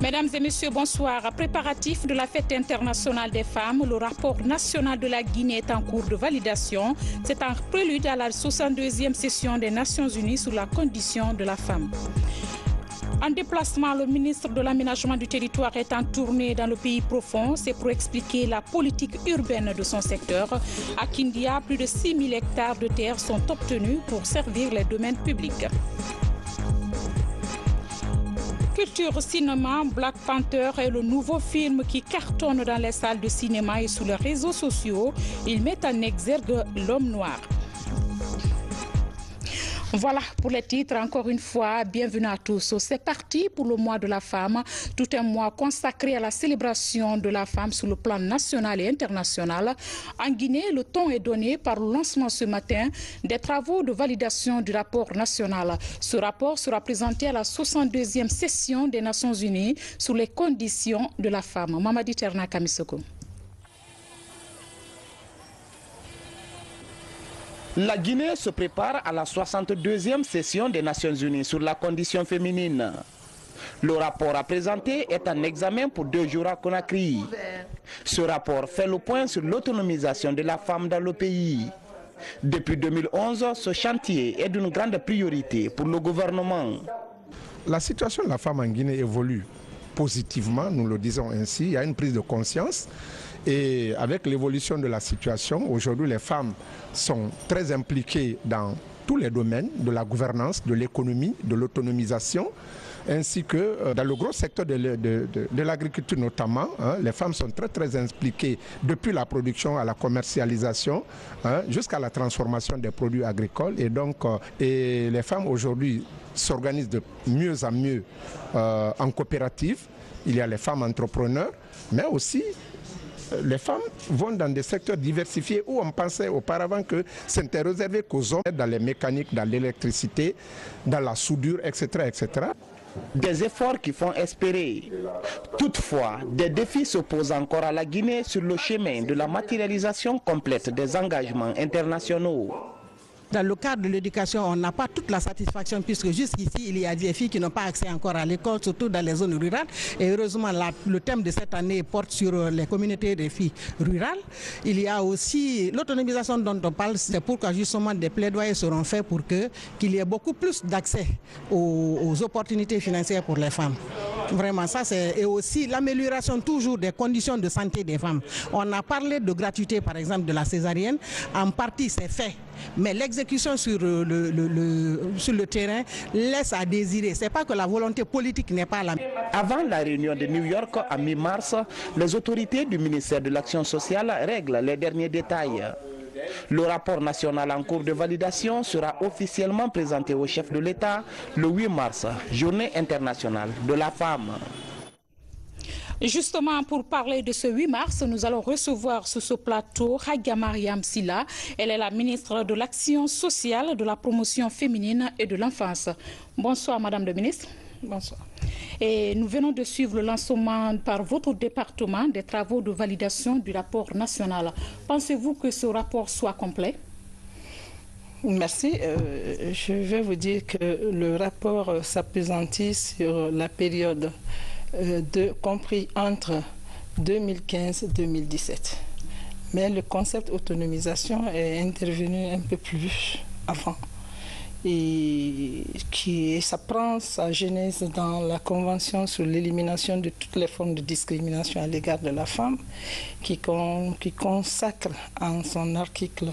Mesdames et messieurs, bonsoir. Préparatif de la fête internationale des femmes, le rapport national de la Guinée est en cours de validation. C'est un prélude à la 62e session des Nations Unies sur la condition de la femme. En déplacement, le ministre de l'Aménagement du territoire est en tournée dans le pays profond. C'est pour expliquer la politique urbaine de son secteur. À Kindia, plus de 6 000 hectares de terre sont obtenus pour servir les domaines publics. Culture cinéma, Black Panther est le nouveau film qui cartonne dans les salles de cinéma et sur les réseaux sociaux. Il met en exergue l'homme noir. Voilà pour les titres. Encore une fois, bienvenue à tous. C'est parti pour le mois de la femme, tout un mois consacré à la célébration de la femme sur le plan national et international. En Guinée, le ton est donné par le lancement ce matin des travaux de validation du rapport national. Ce rapport sera présenté à la 62e session des Nations Unies sur les conditions de la femme. Mamadi Terna Kamisoko. La Guinée se prépare à la 62e session des Nations Unies sur la condition féminine. Le rapport à présenter est en examen pour 2 jours à Conakry. Ce rapport fait le point sur l'autonomisation de la femme dans le pays. Depuis 2011, ce chantier est d'une grande priorité pour le gouvernement. La situation de la femme en Guinée évolue positivement, nous le disons ainsi. Il y a une prise de conscience. Et avec l'évolution de la situation, aujourd'hui les femmes sont très impliquées dans tous les domaines de la gouvernance, de l'économie, de l'autonomisation, ainsi que dans le gros secteur de l'agriculture notamment. Les femmes sont très impliquées depuis la production à la commercialisation jusqu'à la transformation des produits agricoles. Et donc les femmes aujourd'hui s'organisent de mieux en mieux en coopérative. Il y a les femmes entrepreneurs, mais aussi les femmes vont dans des secteurs diversifiés où on pensait auparavant que c'était réservé qu'aux hommes, dans les mécaniques, dans l'électricité, dans la soudure, etc., etc. Des efforts qui font espérer. Toutefois, des défis se posent encore à la Guinée sur le chemin de la matérialisation complète des engagements internationaux. Dans le cadre de l'éducation, on n'a pas toute la satisfaction puisque jusqu'ici, il y a des filles qui n'ont pas accès encore à l'école, surtout dans les zones rurales. Et heureusement, le thème de cette année porte sur les communautés des filles rurales. Il y a aussi l'autonomisation dont on parle, c'est pourquoi justement des plaidoyers seront faits pour qu'il y ait beaucoup plus d'accès aux opportunités financières pour les femmes. Vraiment, ça c'est... Et aussi l'amélioration toujours des conditions de santé des femmes. On a parlé de gratuité, par exemple, de la césarienne. En partie, c'est fait. Mais l'exécution sur le terrain laisse à désirer. Ce n'est pas que la volonté politique n'est pas là. Avant la réunion de New York à mi-mars, les autorités du ministère de l'Action sociale règlent les derniers détails. Le rapport national en cours de validation sera officiellement présenté au chef de l'État le 8 mars, journée internationale de la femme. Justement, pour parler de ce 8 mars, nous allons recevoir sur ce plateau Hagia Mariam Silla. Elle est la ministre de l'Action sociale, de la promotion féminine et de l'enfance. Bonsoir, Madame le ministre. Bonsoir. Et nous venons de suivre le lancement par votre département des travaux de validation du rapport national. Pensez-vous que ce rapport soit complet? Merci. Je vais vous dire que le rapport s'appesantit sur la période compris entre 2015 et 2017. Mais le concept autonomisation est intervenu un peu plus avant. Et ça prend sa genèse dans la Convention sur l'élimination de toutes les formes de discrimination à l'égard de la femme, qui consacre en son article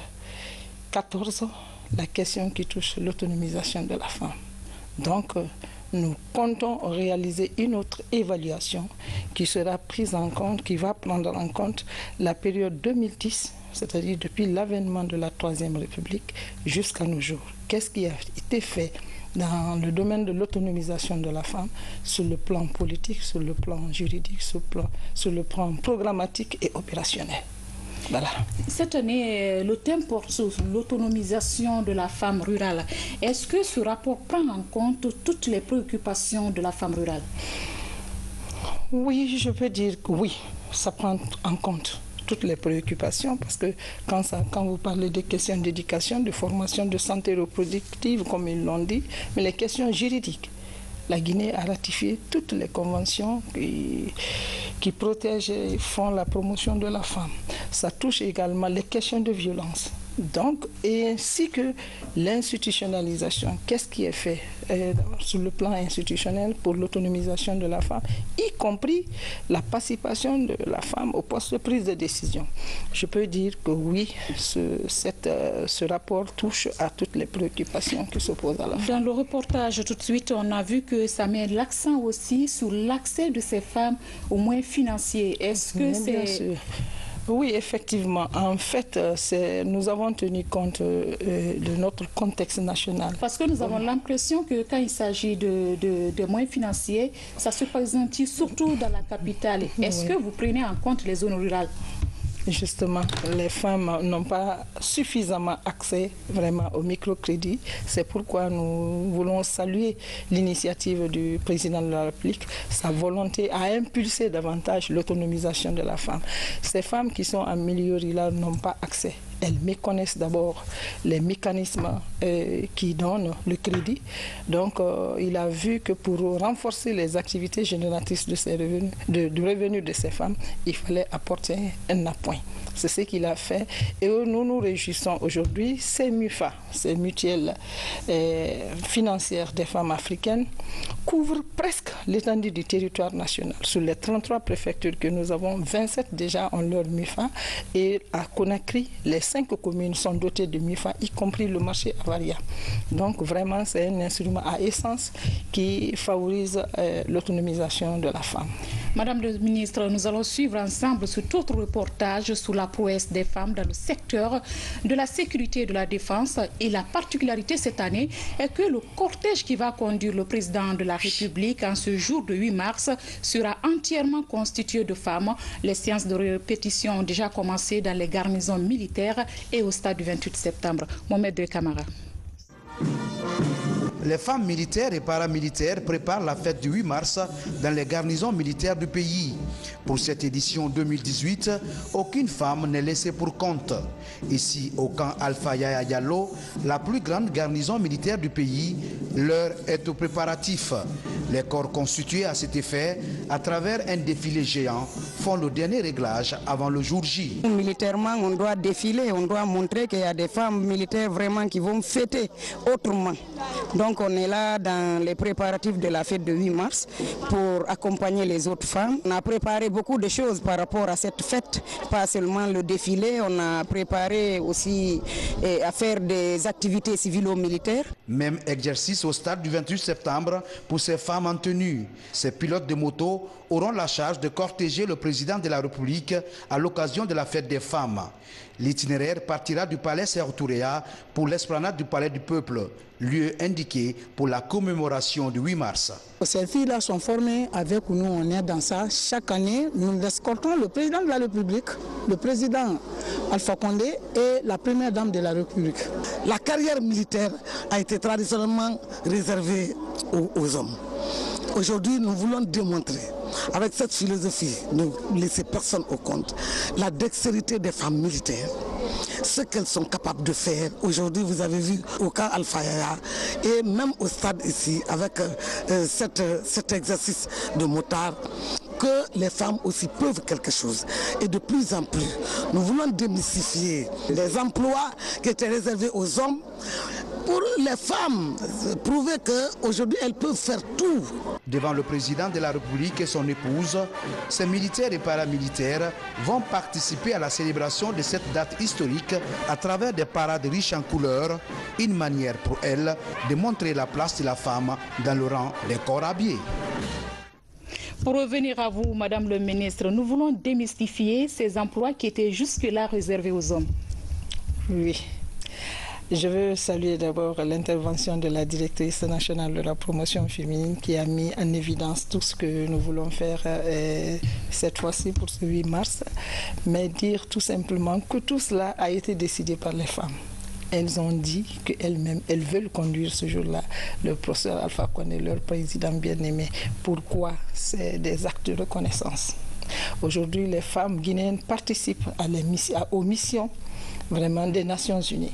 14 la question qui touche l'autonomisation de la femme. Donc, nous comptons réaliser une autre évaluation qui sera prise en compte, qui va prendre en compte la période 2010, c'est-à-dire depuis l'avènement de la Troisième République jusqu'à nos jours. Qu'est-ce qui a été fait dans le domaine de l'autonomisation de la femme sur le plan politique, sur le plan juridique, sur le plan programmatique et opérationnel. Voilà. Cette année, le thème porte sur l'autonomisation de la femme rurale. Est-ce que ce rapport prend en compte toutes les préoccupations de la femme rurale? Oui, je peux dire que oui, ça prend en compte toutes les préoccupations parce que quand vous parlez des questions d'éducation, de formation, de santé reproductive, comme ils l'ont dit, mais les questions juridiques, La Guinée a ratifié toutes les conventions qui protègent et font la promotion de la femme. Ça touche également les questions de violence. Donc, et ainsi que l'institutionnalisation. Qu'est-ce qui est fait sur le plan institutionnel pour l'autonomisation de la femme, y compris la participation de la femme au poste de prise de décision. Je peux dire que oui, ce rapport touche à toutes les préoccupations qui s'opposent à la femme. Dans le reportage, tout de suite, on a vu que ça met l'accent aussi sur l'accès de ces femmes aux moyens financiers. Est-ce que c'est... Oui, effectivement. En fait, nous avons tenu compte de notre contexte national. Parce que nous avons l'impression que quand il s'agit de moyens financiers, ça se présente surtout dans la capitale. Est-ce que vous prenez en compte les zones rurales? Justement, les femmes n'ont pas suffisamment accès vraiment au microcrédit. C'est pourquoi nous voulons saluer l'initiative du président de la République, sa volonté à impulser davantage l'autonomisation de la femme. Ces femmes qui sont en milieu rural n'ont pas accès. Elles méconnaissent d'abord les mécanismes qui donnent le crédit. Donc, il a vu que pour renforcer les activités génératrices de ces revenus, du revenu de ces femmes, il fallait apporter un appoint. C'est ce qu'il a fait. Et nous nous réjouissons aujourd'hui, ces MUFA, ces mutuelles financières des femmes africaines, couvrent presque l'étendue du territoire national. Sur les 33 préfectures que nous avons, 27 déjà ont leur MUFA. Et à Conakry, les 5 communes sont dotées de MUFA, y compris le marché Avaria. Donc vraiment, c'est un instrument à essence qui favorise l'autonomisation de la femme. Madame la ministre, nous allons suivre ensemble cet autre reportage sur la prouesse des femmes dans le secteur de la sécurité et de la défense. Et la particularité cette année est que le cortège qui va conduire le président de la République en ce jour de 8 mars sera entièrement constitué de femmes. Les séances de répétition ont déjà commencé dans les garnisons militaires et au stade du 28 septembre. Mohamed De Camara. Les femmes militaires et paramilitaires préparent la fête du 8 mars dans les garnisons militaires du pays. Pour cette édition 2018, aucune femme n'est laissée pour compte. Ici, au camp Alpha Yaya Diallo, la plus grande garnison militaire du pays, l'heure est aux préparatifs. Les corps constitués à cet effet, à travers un défilé géant, font le dernier réglage avant le jour J. Militairement, on doit défiler, on doit montrer qu'il y a des femmes militaires vraiment qui vont fêter autrement. Donc on est là dans les préparatifs de la fête de 8 mars pour accompagner les autres femmes. On a préparé beaucoup de choses par rapport à cette fête, pas seulement le défilé, on a préparé aussi à faire des activités civilo-militaires. Même exercice au stade du 28 septembre pour ces femmes en tenue. Ces pilotes de moto auront la charge de cortéger le président de la République à l'occasion de la fête des femmes. L'itinéraire partira du palais Sékou Touréa pour l'esplanade du palais du peuple, lieu indiqué pour la commémoration du 8 mars. Ces filles-là sont formées avec nous, on est dans ça. Chaque année, nous escortons le président de la République, le président Alpha Condé et la première dame de la République. La carrière militaire a été traditionnellement réservée aux hommes. Aujourd'hui, nous voulons démontrer, avec cette philosophie, ne laisser personne au compte, la dextérité des femmes militaires, ce qu'elles sont capables de faire. Aujourd'hui, vous avez vu au camp Alpha Yaya et même au stade ici, avec cet exercice de motard, que les femmes aussi peuvent quelque chose. Et de plus en plus, nous voulons démystifier les emplois qui étaient réservés aux hommes pour les femmes, prouver qu'aujourd'hui elles peuvent faire tout. Devant le président de la République et son épouse, ces militaires et paramilitaires vont participer à la célébration de cette date historique à travers des parades riches en couleurs, une manière pour elles de montrer la place de la femme dans le rang des corps habillés. Pour revenir à vous, Madame le ministre, nous voulons démystifier ces emplois qui étaient jusque-là réservés aux hommes. Oui. Je veux saluer d'abord l'intervention de la directrice nationale de la promotion féminine qui a mis en évidence tout ce que nous voulons faire cette fois-ci pour ce 8 mars, mais dire tout simplement que tout cela a été décidé par les femmes. Elles ont dit qu'elles-mêmes, elles veulent conduire ce jour-là le professeur Alpha Condé, leur président bien-aimé. Pourquoi? C'est des actes de reconnaissance. Aujourd'hui, les femmes guinéennes participent aux missions vraiment des Nations Unies.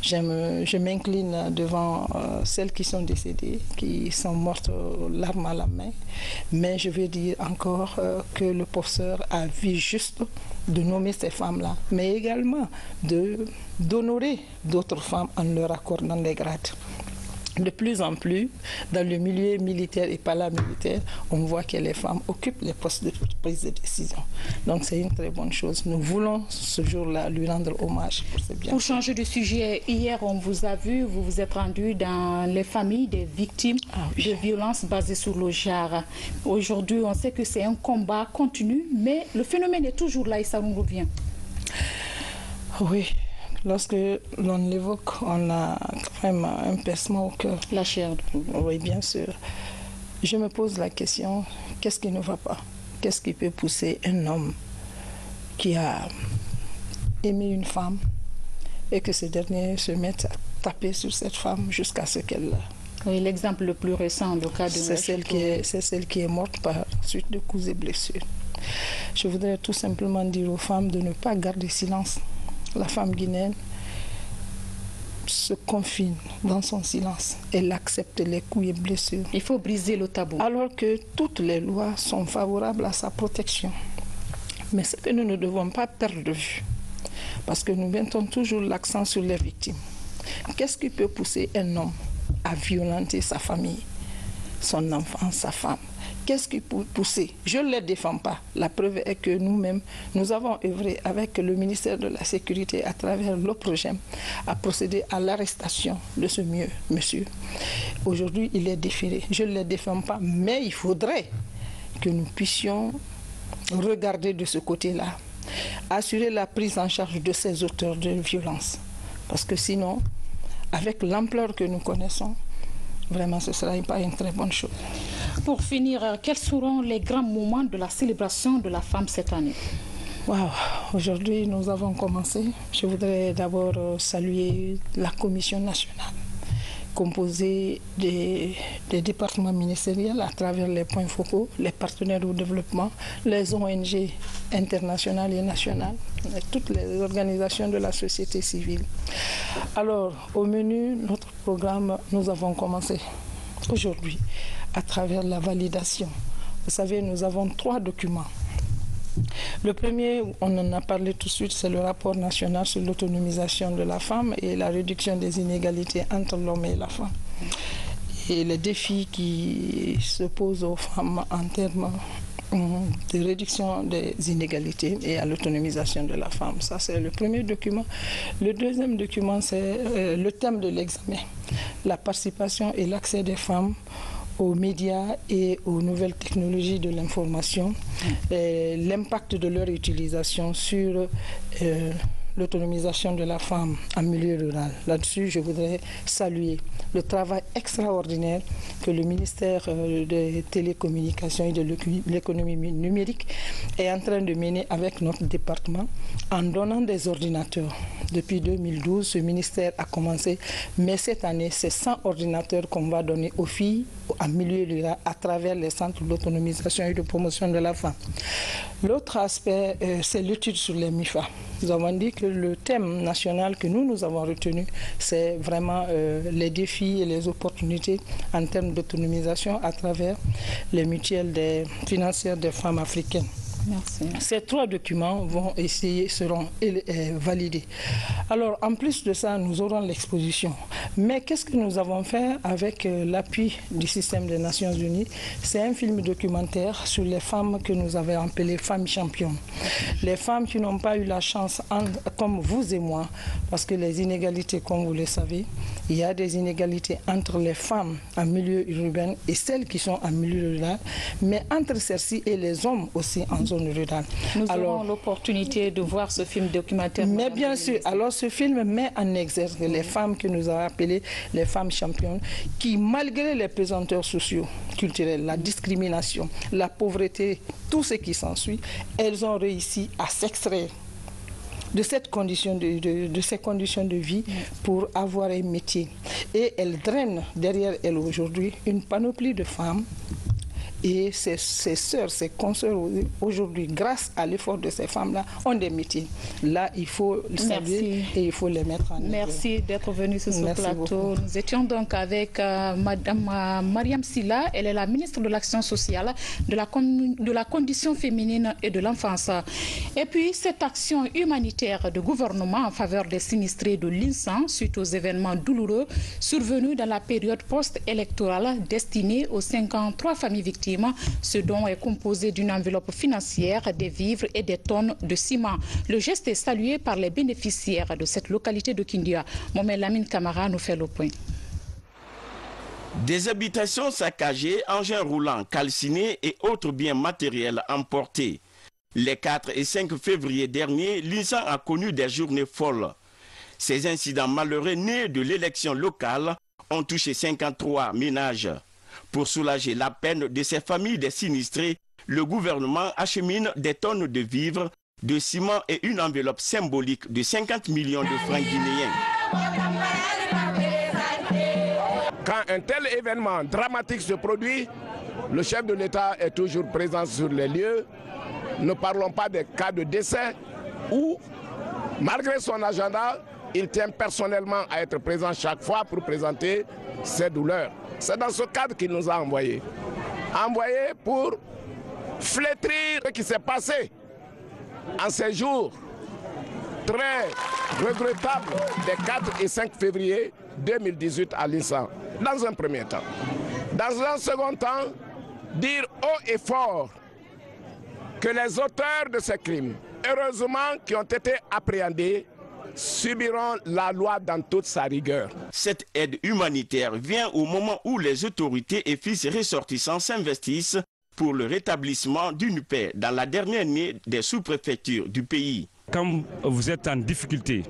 Je m'incline devant celles qui sont décédées, qui sont mortes l'arme à la main. Mais je veux dire encore que le professeur a vu juste de nommer ces femmes-là, mais également d'honorer d'autres femmes en leur accordant des grades. De plus en plus, dans le milieu militaire et paramilitaire, on voit que les femmes occupent les postes de prise de décision. Donc c'est une très bonne chose. Nous voulons ce jour-là lui rendre hommage pour ce bien. Pour changer de sujet, hier on vous a vu, vous vous êtes rendu dans les familles des victimes de violences basées sur le genre. Aujourd'hui, on sait que c'est un combat continu, mais le phénomène est toujours là et ça nous revient. Oui. Lorsque l'on l'évoque, on a vraiment un pincement au cœur. La chair. Oui, bien sûr. Je me pose la question, qu'est-ce qui ne va pas? Qu'est-ce qui peut pousser un homme qui a aimé une femme et que ce dernier se mette à taper sur cette femme jusqu'à ce qu'elle... Oui, l'exemple le plus récent, le cas de... C'est celle qui est morte par suite de coups et blessures. Je voudrais tout simplement dire aux femmes de ne pas garder silence. La femme guinéenne se confine dans son silence. Elle accepte les coups et blessures. Il faut briser le tabou. Alors que toutes les lois sont favorables à sa protection. Mais ce que nous ne devons pas perdre de vue, parce que nous mettons toujours l'accent sur les victimes. Qu'est-ce qui peut pousser un homme à violenter sa famille, son enfant, sa femme? Qu'est-ce qui peut pousser? Je ne les défends pas. La preuve est que nous-mêmes, nous avons œuvré avec le ministère de la Sécurité à travers l'OPROGEM à procéder à l'arrestation de ce monsieur. Aujourd'hui, il est déféré. Je ne les défends pas, mais il faudrait que nous puissions regarder de ce côté-là, assurer la prise en charge de ces auteurs de violence. Parce que sinon, avec l'ampleur que nous connaissons, vraiment, ce ne sera pas une très bonne chose. Pour finir, quels seront les grands moments de la célébration de la femme cette année? Aujourd'hui, nous avons commencé. Je voudrais d'abord saluer la commission nationale, composée des départements ministériels à travers les points focaux, les partenaires au développement, les ONG internationales et nationales, et toutes les organisations de la société civile. Alors, au menu, notre programme, nous avons commencé aujourd'hui à travers la validation. Vous savez, nous avons 3 documents. Le premier, on en a parlé tout de suite, c'est le rapport national sur l'autonomisation de la femme et la réduction des inégalités entre l'homme et la femme. Et les défis qui se posent aux femmes en termes de réduction des inégalités et à l'autonomisation de la femme. Ça, c'est le premier document. Le deuxième document, c'est le thème de l'examen, la participation et l'accès des femmes aux médias et aux nouvelles technologies de l'information, l'impact de leur utilisation sur l'autonomisation de la femme en milieu rural. Là-dessus, je voudrais saluer le travail extraordinaire que le ministère des Télécommunications et de l'économie numérique est en train de mener avec notre département en donnant des ordinateurs. Depuis 2012, ce ministère a commencé, mais cette année, c'est 100 ordinateurs qu'on va donner aux filles en milieu rural à travers les centres d'autonomisation et de promotion de la femme. L'autre aspect, c'est l'étude sur les MIFA. Nous avons dit que le thème national que nous avons retenu, c'est vraiment les défis et les opportunités en termes d'autonomisation à travers les mutuelles financières des femmes africaines. Merci. Ces 3 documents seront validés. Alors, en plus de ça, nous aurons l'exposition. Mais qu'est-ce que nous avons fait avec l'appui du système des Nations Unies? C'est un film documentaire sur les femmes que nous avons appelées femmes championnes. Les femmes qui n'ont pas eu la chance, comme vous et moi, parce que les inégalités, comme vous le savez, il y a des inégalités entre les femmes en milieu urbain et celles qui sont en milieu rural, mais entre celles-ci et les hommes aussi en zone rurale. Nous aurons l'opportunité de voir ce film documentaire. Mais bien sûr, alors ce film met en exergue les femmes que nous avons appelées les femmes championnes, qui malgré les pesanteurs sociaux, culturels, la discrimination, la pauvreté, tout ce qui s'ensuit, elles ont réussi à s'extraire de ces conditions de vie pour avoir un métier. Et elles drainent derrière elles aujourd'hui une panoplie de femmes Et ses sœurs, ses consoeurs aujourd'hui, grâce à l'effort de ces femmes-là, ont des métiers. Là, il faut le saluer et il faut les mettre en œuvre. Merci d'être venu sur ce plateau. Nous étions donc avec Madame Mariam Silla. Elle est la ministre de l'Action sociale, de la condition féminine et de l'enfance. Et puis, cette action humanitaire de gouvernement en faveur des sinistrés de l'INSAN suite aux événements douloureux survenus dans la période post-électorale destinée aux 53 familles victimes. Ce don est composé d'une enveloppe financière, des vivres et des tonnes de ciment. Le geste est salué par les bénéficiaires de cette localité de Kindia. Mohamed Lamine Camara nous fait le point. Des habitations saccagées, engins roulants calcinés et autres biens matériels emportés. Les 4 et 5 février dernier, l'INSAN a connu des journées folles. Ces incidents malheureux nés de l'élection locale ont touché 53 ménages. Pour soulager la peine de ces familles des sinistrés, le gouvernement achemine des tonnes de vivres, de ciment et une enveloppe symbolique de 50 millions de francs guinéens. Quand un tel événement dramatique se produit, le chef de l'État est toujours présent sur les lieux. Ne parlons pas des cas de décès où, malgré son agenda, il tient personnellement à être présent chaque fois pour présenter ses douleurs. C'est dans ce cadre qu'il nous a envoyés. Envoyés pour flétrir ce qui s'est passé en ces jours très regrettables des 4 et 5 février 2018 à l'INSAN. Dans un premier temps. Dans un second temps, dire haut et fort que les auteurs de ces crimes, heureusement qui ont été appréhendés, subiront la loi dans toute sa rigueur. Cette aide humanitaire vient au moment où les autorités et fils ressortissants s'investissent pour le rétablissement d'une paix dans la dernière année des sous-préfectures du pays. Quand vous êtes en difficulté,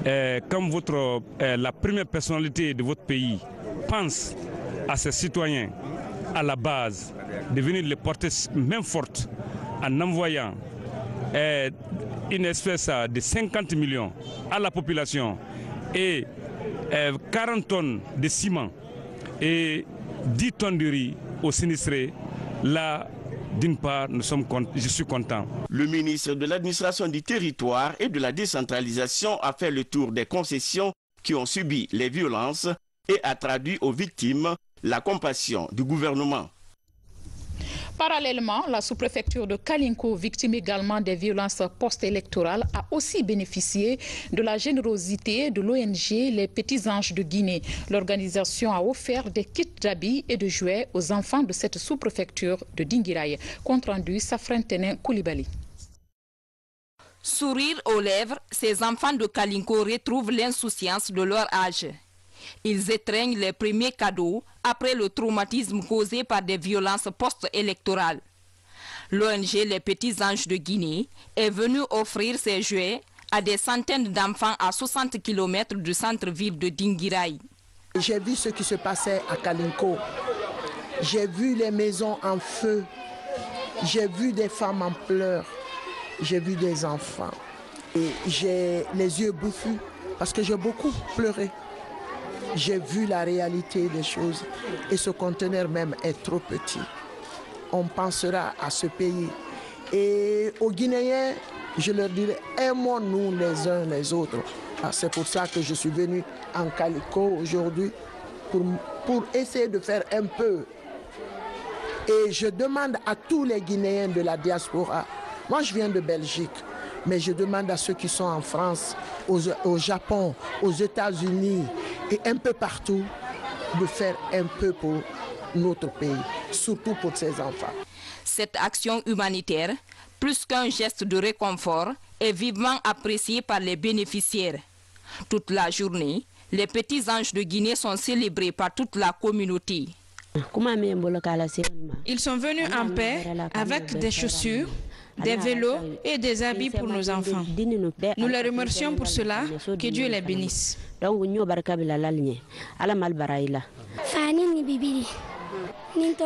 quand la première personnalité de votre pays pense à ses citoyens à la base, de venir les porter main forte en envoyant une espèce de 50 millions à la population et 40 tonnes de ciment et 10 tonnes de riz aux sinistrés, là, d'une part, je suis content. Le ministre de l'administration du territoire et de la décentralisation a fait le tour des concessions qui ont subi les violences et a traduit aux victimes la compassion du gouvernement. Parallèlement, la sous-préfecture de Kalinko, victime également des violences post-électorales, a aussi bénéficié de la générosité de l'ONG Les Petits Anges de Guinée. L'organisation a offert des kits d'habits et de jouets aux enfants de cette sous-préfecture de Dinguiraye. Compte rendu, Safran Tenin Koulibaly. Sourire aux lèvres, ces enfants de Kalinko retrouvent l'insouciance de leur âge. Ils étreignent les premiers cadeaux après le traumatisme causé par des violences post-électorales. L'ONG Les Petits Anges de Guinée est venue offrir ses jouets à des centaines d'enfants à 60 km du centre-ville de Dinguiraye. J'ai vu ce qui se passait à Kalinko. J'ai vu les maisons en feu. J'ai vu des femmes en pleurs. J'ai vu des enfants. Et j'ai les yeux bouffus parce que j'ai beaucoup pleuré. J'ai vu la réalité des choses et ce conteneur même est trop petit. On pensera à ce pays. Et aux Guinéens, je leur dirai, aimons-nous les uns les autres. C'est pour ça que je suis venu en Kalinko aujourd'hui pour essayer de faire un peu. Et je demande à tous les Guinéens de la diaspora, moi je viens de Belgique, mais je demande à ceux qui sont en France, au Japon, aux États-Unis et un peu partout, de faire un peu pour notre pays, surtout pour ces enfants. Cette action humanitaire, plus qu'un geste de réconfort, est vivement appréciée par les bénéficiaires. Toute la journée, les Petits Anges de Guinée sont célébrés par toute la communauté. Ils sont venus en paix avec des chaussures, des vélos et des habits pour nos enfants. Nous les remercions pour cela, que Dieu les bénisse.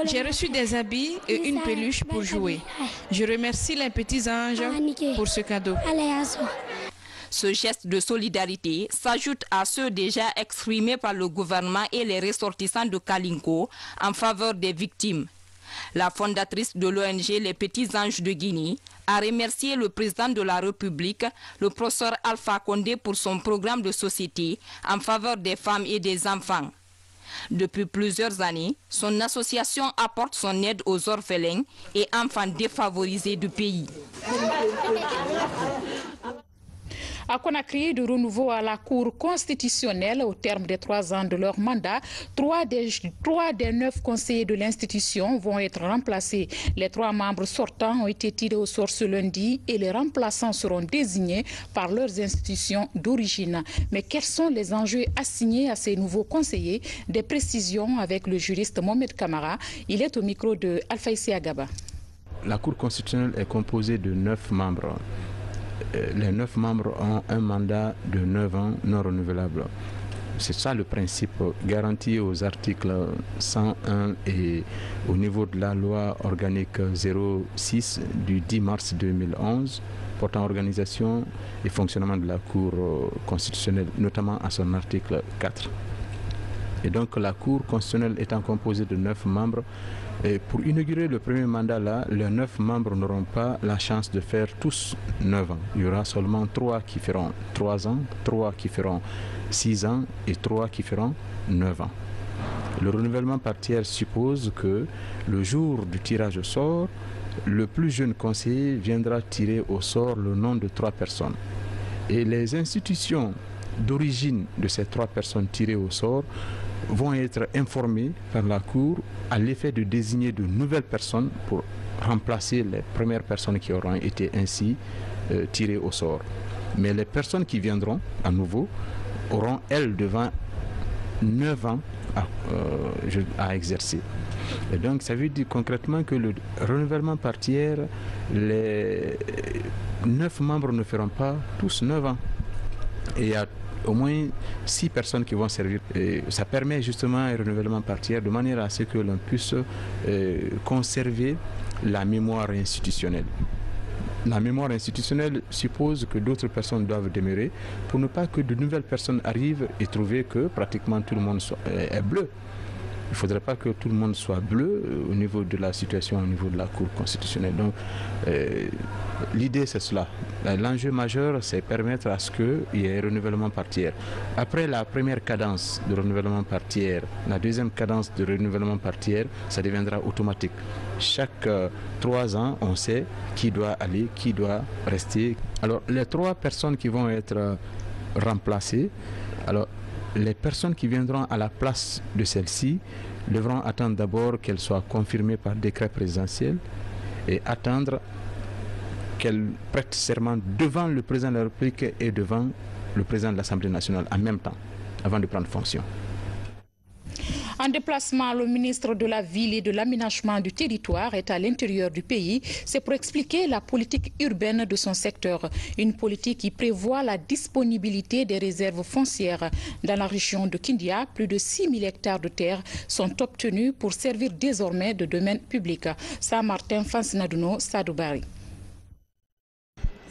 J'ai reçu des habits et une peluche pour jouer. Je remercie les Petits Anges pour ce cadeau. Ce geste de solidarité s'ajoute à ceux déjà exprimés par le gouvernement et les ressortissants de Kalinko en faveur des victimes. La fondatrice de l'ONG Les Petits Anges de Guinée a remercié le président de la République, le professeur Alpha Condé, pour son programme de société en faveur des femmes et des enfants. Depuis plusieurs années, son association apporte son aide aux orphelins et enfants défavorisés du pays. À Conakry, de renouveau à la Cour constitutionnelle au terme des 3 ans de leur mandat, 3 des 9 conseillers de l'institution vont être remplacés. Les 3 membres sortants ont été tirés au sort ce lundi et les remplaçants seront désignés par leurs institutions d'origine. Mais quels sont les enjeux assignés à ces nouveaux conseillers? Des précisions avec le juriste Mohamed Kamara. Il est au micro de Alpha Issi Agaba. La Cour constitutionnelle est composée de 9 membres. Les 9 membres ont un mandat de 9 ans non renouvelable. C'est ça le principe garanti aux articles 101 et au niveau de la loi organique 06 du 10 mars 2011 portant organisation et fonctionnement de la Cour constitutionnelle, notamment à son article 4. Et donc la Cour constitutionnelle étant composée de 9 membres, et pour inaugurer le premier mandat là, les 9 membres n'auront pas la chance de faire tous 9 ans. Il y aura seulement 3 qui feront 3 ans, 3 qui feront 6 ans et 3 qui feront 9 ans. Le renouvellement par tiers suppose que le jour du tirage au sort, le plus jeune conseiller viendra tirer au sort le nom de 3 personnes. Et les institutions d'origine de ces 3 personnes tirées au sort vont être informés par la Cour à l'effet de désigner de nouvelles personnes pour remplacer les premières personnes qui auront été ainsi tirées au sort. Mais les personnes qui viendront à nouveau auront, elles, devant 9 ans à exercer. Et donc ça veut dire concrètement que le renouvellement par tiers, les 9 membres ne feront pas tous 9 ans. Et il y a au moins 6 personnes qui vont servir. Et ça permet justement un renouvellement par tiers de manière à ce que l'on puisse conserver la mémoire institutionnelle. La mémoire institutionnelle suppose que d'autres personnes doivent demeurer pour ne pas que de nouvelles personnes arrivent et trouver que pratiquement tout le monde est bleu. Il ne faudrait pas que tout le monde soit bleu au niveau de la situation, au niveau de la Cour constitutionnelle. Donc, l'idée, c'est cela. L'enjeu majeur, c'est permettre à ce qu'il y ait un renouvellement par tiers. Après la première cadence de renouvellement par tiers, la deuxième cadence de renouvellement par tiers, ça deviendra automatique. Chaque 3 ans, on sait qui doit aller, qui doit rester. Alors, les 3 personnes qui vont être remplacées, alors, les personnes qui viendront à la place de celles-ci devront attendre d'abord qu'elles soient confirmées par décret présidentiel et attendre qu'elles prêtent serment devant le président de la République et devant le président de l'Assemblée nationale en même temps, avant de prendre fonction. En déplacement, le ministre de la Ville et de l'Aménagement du Territoire est à l'intérieur du pays. C'est pour expliquer la politique urbaine de son secteur. Une politique qui prévoit la disponibilité des réserves foncières. Dans la région de Kindia, plus de 6 000 hectares de terre sont obtenus pour servir désormais de domaine public. Saint-Martin, Fansinaduno, Sadoubari.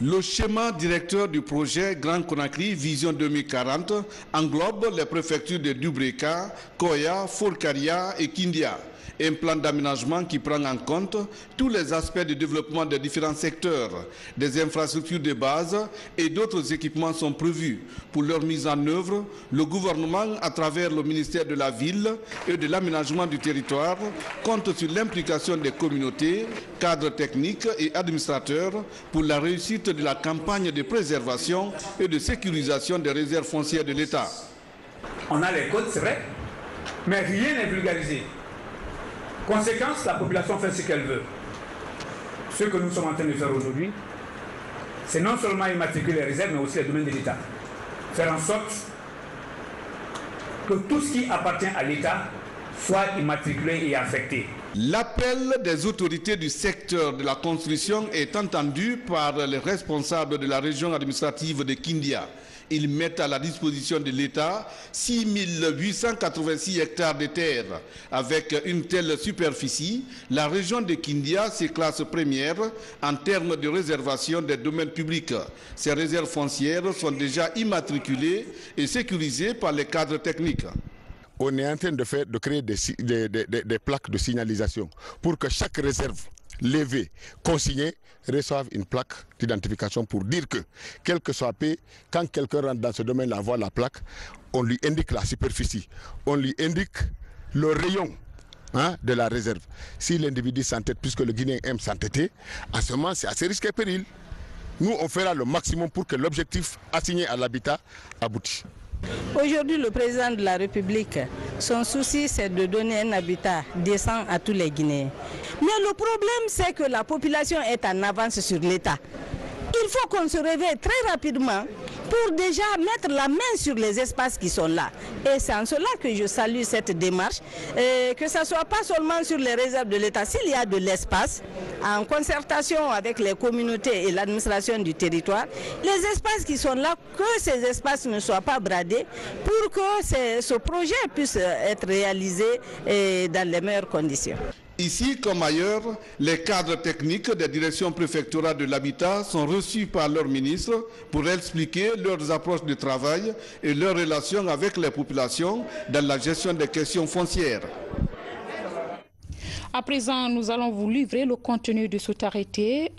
Le schéma directeur du projet Grand Conakry Vision 2040 englobe les préfectures de Dubreka, Koya, Folkaria et Kindia. Un plan d'aménagement qui prend en compte tous les aspects de développement des différents secteurs. Des infrastructures de base et d'autres équipements sont prévus. Pour leur mise en œuvre, le gouvernement, à travers le ministère de la Ville et de l'Aménagement du Territoire, compte sur l'implication des communautés, cadres techniques et administrateurs pour la réussite de la campagne de préservation et de sécurisation des réserves foncières de l'État. On a les codes, c'est vrai, mais rien n'est vulgarisé. Conséquence, la population fait ce qu'elle veut. Ce que nous sommes en train de faire aujourd'hui, c'est non seulement immatriculer les réserves, mais aussi les domaines de l'État. Faire en sorte que tout ce qui appartient à l'État soit immatriculé et affecté. L'appel des autorités du secteur de la construction est entendu par les responsables de la région administrative de Kindia. Ils mettent à la disposition de l'État 6 886 hectares de terre. Avec une telle superficie, la région de Kindia se classe première en termes de réservation des domaines publics. Ces réserves foncières sont déjà immatriculées et sécurisées par les cadres techniques. on est en train de créer des plaques de signalisation pour que chaque réserve levée, consignée, reçoive une plaque d'identification pour dire que, quel que soit le pays, quand quelqu'un rentre dans ce domaine-là, voit la plaque, on lui indique la superficie, on lui indique le rayon de la réserve. Si l'individu s'entête, puisque le Guinéen aime s'entêter, à ce moment, c'est assez risqué et péril. Nous, on fera le maximum pour que l'objectif assigné à l'habitat aboutisse. Aujourd'hui, le président de la République, son souci, c'est de donner un habitat décent à tous les Guinéens. Mais le problème, c'est que la population est en avance sur l'État. Il faut qu'on se réveille très rapidement pour déjà mettre la main sur les espaces qui sont là. Et c'est en cela que je salue cette démarche, que ce ne soit pas seulement sur les réserves de l'État. S'il y a de l'espace, en concertation avec les communautés et l'administration du territoire, les espaces qui sont là, que ces espaces ne soient pas bradés pour que ce projet puisse être réalisé dans les meilleures conditions. Ici comme ailleurs, les cadres techniques des directions préfectorales de l'habitat sont reçus par leurs ministres pour expliquer leurs approches de travail et leurs relations avec les populations dans la gestion des questions foncières. À présent, nous allons vous livrer le contenu de cet arrêté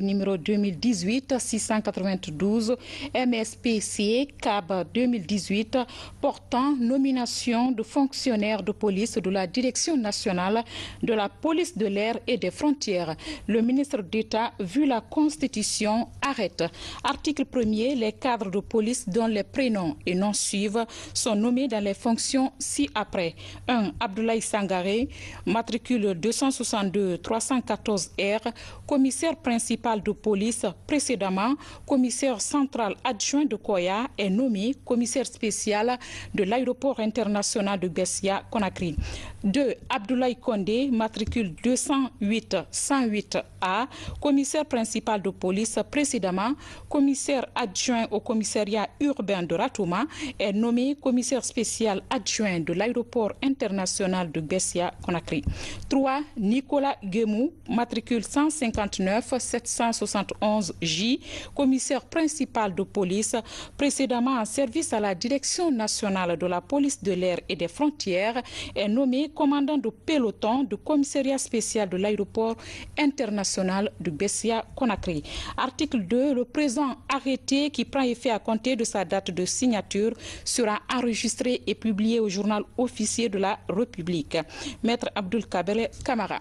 numéro 2018-692 MSPC CAB 2018 portant nomination de fonctionnaires de police de la Direction nationale de la police de l'air et des frontières. Le ministre d'État, vu la Constitution, arrête. Article 1er, les cadres de police dont les prénoms et noms suivent sont nommés dans les fonctions ci-après. 1. Abdoulaye Sangaré, matricule 262-314R, commissaire principal de police, précédemment commissaire central adjoint de Koya, est nommé commissaire spécial de l'aéroport international de Bessia-Conakry. 2. Abdoulaye Kondé, matricule 208-108A, commissaire principal de police, précédemment commissaire adjoint au commissariat urbain de Ratouma, est nommé commissaire spécial adjoint de l'aéroport international de Bessia-Conakry. 3. Nicolas Guémou, matricule 159-771J, commissaire principal de police, précédemment en service à la Direction nationale de la police de l'air et des frontières, est nommé commandant de peloton du commissariat spécial de l'aéroport international de Bessia-Conakry. Article 2. Le présent arrêté, qui prend effet à compter de sa date de signature, sera enregistré et publié au journal officiel de la République. Maître Abdul Kader Camara.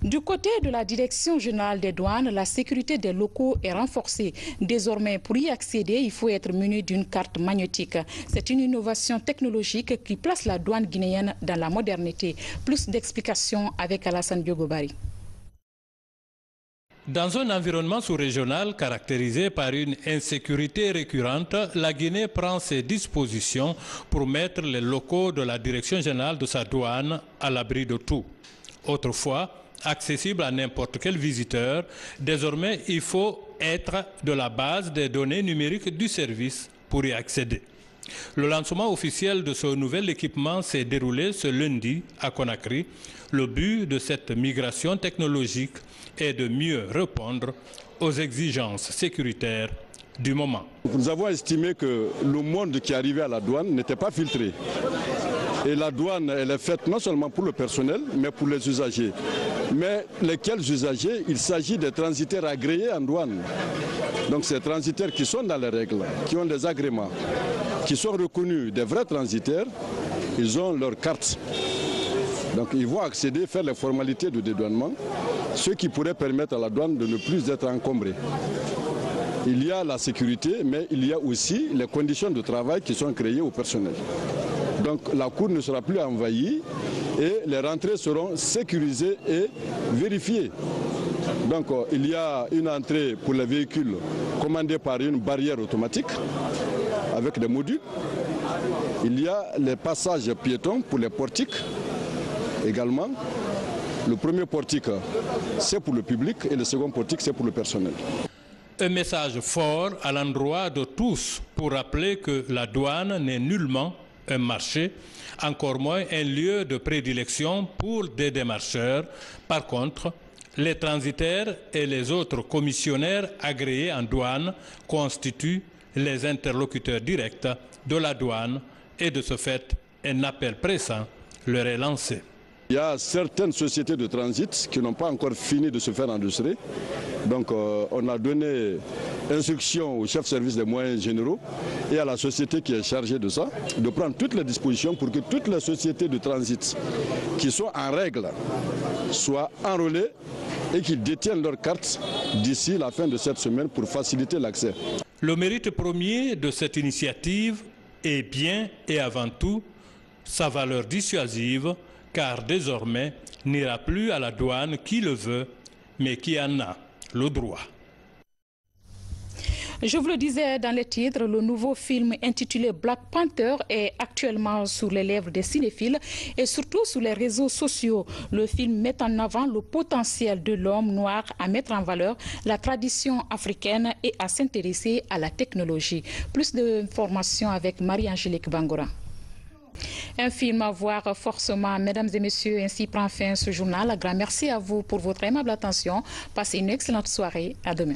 Du côté de la Direction générale des douanes, la sécurité des locaux est renforcée. Désormais, pour y accéder, il faut être muni d'une carte magnétique. C'est une innovation technologique qui place la douane guinéenne dans la modernité. Plus d'explications avec Alassane Diogobari. Dans un environnement sous-régional caractérisé par une insécurité récurrente, la Guinée prend ses dispositions pour mettre les locaux de la Direction générale de sa douane à l'abri de tout. Autrefois, accessible à n'importe quel visiteur, désormais il faut être de la base des données numériques du service pour y accéder. Le lancement officiel de ce nouvel équipement s'est déroulé ce lundi à Conakry. Le but de cette migration technologique est de mieux répondre aux exigences sécuritaires du moment. Nous avons estimé que le monde qui arrivait à la douane n'était pas filtré. Et la douane, elle est faite non seulement pour le personnel, mais pour les usagers. Mais lesquels usagers? Il s'agit des transitaires agréés en douane. Donc ces transitaires qui sont dans les règles, qui ont des agréments, qui sont reconnus des vrais transitaires, ils ont leur carte. Donc ils vont accéder, faire les formalités de dédouanement, ce qui pourrait permettre à la douane de ne plus être encombrée. Il y a la sécurité, mais il y a aussi les conditions de travail qui sont créées au personnel. Donc la cour ne sera plus envahie et les rentrées seront sécurisées et vérifiées. Donc il y a une entrée pour les véhicules commandée par une barrière automatique avec des modules. Il y a les passages piétons pour les portiques également. Le premier portique, c'est pour le public et le second portique, c'est pour le personnel. Un message fort à l'endroit de tous pour rappeler que la douane n'est nullement un marché, encore moins un lieu de prédilection pour des démarcheurs. Par contre, les transitaires et les autres commissionnaires agréés en douane constituent les interlocuteurs directs de la douane et de ce fait Un appel pressant leur est lancé. Il y a certaines sociétés de transit qui n'ont pas encore fini de se faire endosser. Donc on a donné instruction au chef de service des moyens généraux et à la société qui est chargée de ça, de prendre toutes les dispositions pour que toutes les sociétés de transit qui sont en règle soient enrôlées et qu'ils détiennent leurs cartes d'ici la fin de cette semaine pour faciliter l'accès. Le mérite premier de cette initiative est bien et avant tout sa valeur dissuasive, car désormais n'ira plus à la douane qui le veut, mais qui en a le droit. Je vous le disais dans les titres, le nouveau film intitulé Black Panther est actuellement sur les lèvres des cinéphiles et surtout sur les réseaux sociaux. Le film met en avant le potentiel de l'homme noir à mettre en valeur la tradition africaine et à s'intéresser à la technologie. Plus d'informations avec Marie-Angélique Bangora. Un film à voir forcément, mesdames et messieurs. Ainsi prend fin ce journal. Un grand merci à vous pour votre aimable attention. Passez une excellente soirée. À demain.